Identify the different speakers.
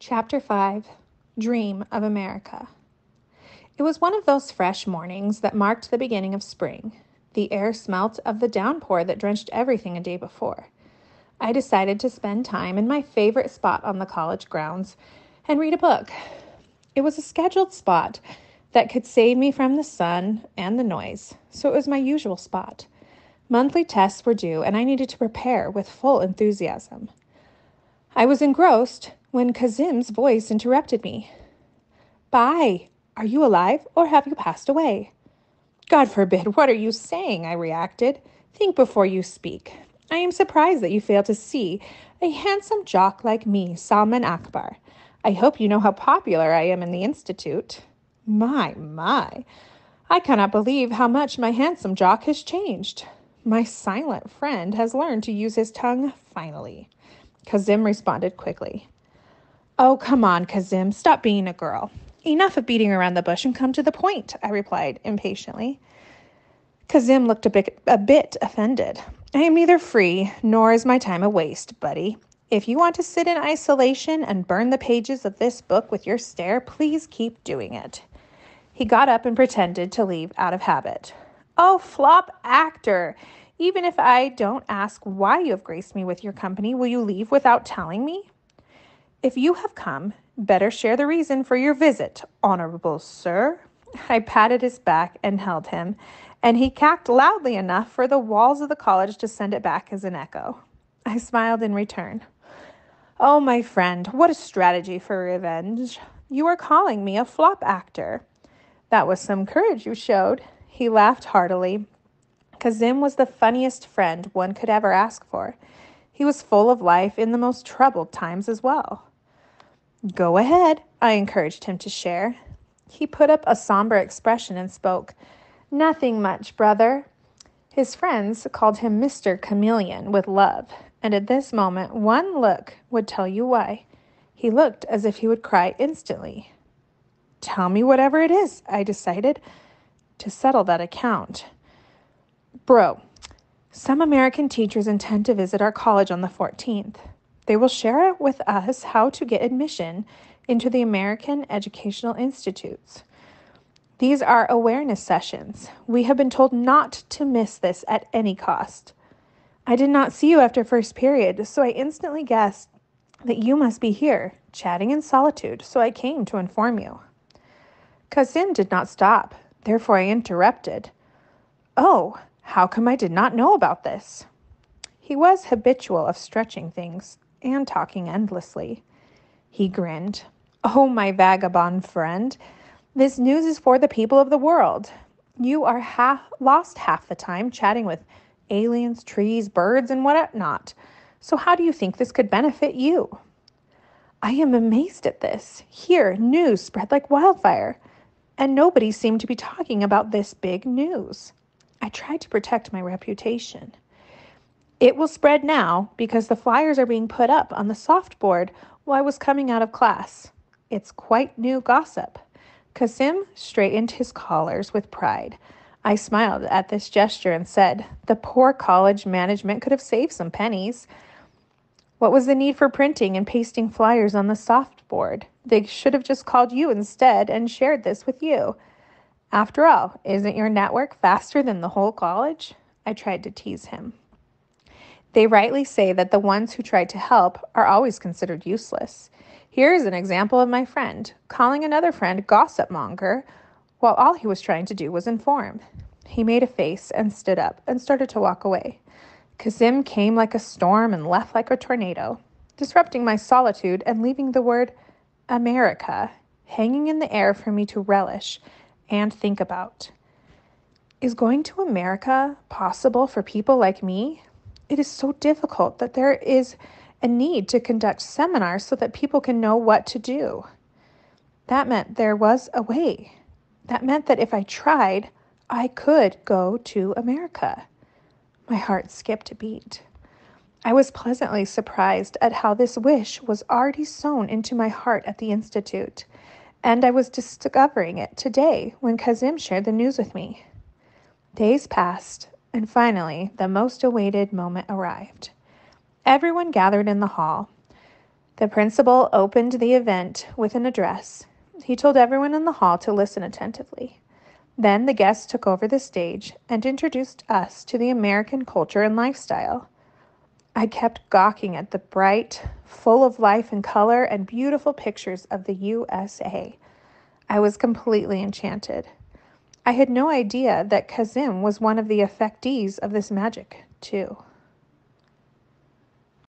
Speaker 1: Chapter 5 Dream of America. It was one of those fresh mornings that marked the beginning of spring. The air smelt of the downpour that drenched everything a day before. I decided to spend time in my favorite spot on the college grounds and read a book. It was a scheduled spot that could save me from the sun and the noise, so it was my usual spot. Monthly tests were due, and I needed to prepare with full enthusiasm. I was engrossed when Kazim's voice interrupted me. "Bye. Are you alive, or have you passed away?" "God forbid, what are you saying?" I reacted. "Think before you speak. I am surprised that you fail to see a handsome jock like me, Salman Akbar. I hope you know how popular I am in the Institute." My. I cannot believe how much my handsome jock has changed. My silent friend has learned to use his tongue finally. Kazim responded quickly. "Oh, come on, Kazim. Stop being a girl. Enough of beating around the bush and come to the point," I replied impatiently. Kazim looked a bit offended. "I am neither free, nor is my time a waste, buddy. If you want to sit in isolation and burn the pages of this book with your stare, please keep doing it." He got up and pretended to leave out of habit. "Oh, flop actor! Even if I don't ask why you have graced me with your company, will you leave without telling me?" "If you have come, better share the reason for your visit, honorable sir." I patted his back and held him, and he cacked loudly enough for the walls of the college to send it back as an echo. I smiled in return. "Oh, my friend, what a strategy for revenge. You are calling me a flop actor." "That was some courage you showed." He laughed heartily. Kazim was the funniest friend one could ever ask for. He was full of life in the most troubled times as well. "Go ahead," I encouraged him to share. He put up a somber expression and spoke. "Nothing much, brother." His friends called him Mr. Chameleon with love, and at this moment one look would tell you why. He looked as if he would cry instantly. "Tell me whatever it is," I decided, to settle that account. "Bro, some American teachers intend to visit our college on the 14th. They will share with us how to get admission into the American Educational Institutes. These are awareness sessions. We have been told not to miss this at any cost. I did not see you after first period, so I instantly guessed that you must be here, chatting in solitude, so I came to inform you." Kazim did not stop, therefore I interrupted. "Oh, how come I did not know about this?" He was habitual of stretching things and talking endlessly. He grinned. "Oh, my vagabond friend, this news is for the people of the world. You are lost half the time chatting with aliens, trees, birds, and whatnot. So how do you think this could benefit you?" I am amazed at this. Here, news spread like wildfire, and nobody seemed to be talking about this big news. I tried to protect my reputation. "It will spread now because the flyers are being put up on the softboard while I was coming out of class. It's quite new gossip." Kazim straightened his collars with pride. I smiled at this gesture and said, "The poor college management could have saved some pennies. What was the need for printing and pasting flyers on the softboard? They should have just called you instead and shared this with you. After all, isn't your network faster than the whole college?" I tried to tease him. They rightly say that the ones who try to help are always considered useless. Here is an example of my friend calling another friend gossip monger while all he was trying to do was inform. He made a face and stood up and started to walk away. Kazim came like a storm and left like a tornado, disrupting my solitude and leaving the word America hanging in the air for me to relish and think about. Is going to America possible for people like me? It is so difficult that there is a need to conduct seminars so that people can know what to do. That meant there was a way. That meant that if I tried, I could go to America. My heart skipped a beat. I was pleasantly surprised at how this wish was already sewn into my heart at the Institute, and I was discovering it today when Kazim shared the news with me. Days passed, and finally, the most awaited moment arrived. Everyone gathered in the hall. The principal opened the event with an address. He told everyone in the hall to listen attentively. Then the guests took over the stage and introduced us to the American culture and lifestyle. I kept gawking at the bright, full of life and color, and beautiful pictures of the USA. I was completely enchanted. I had no idea that Kazim was one of the effectees of this magic, too.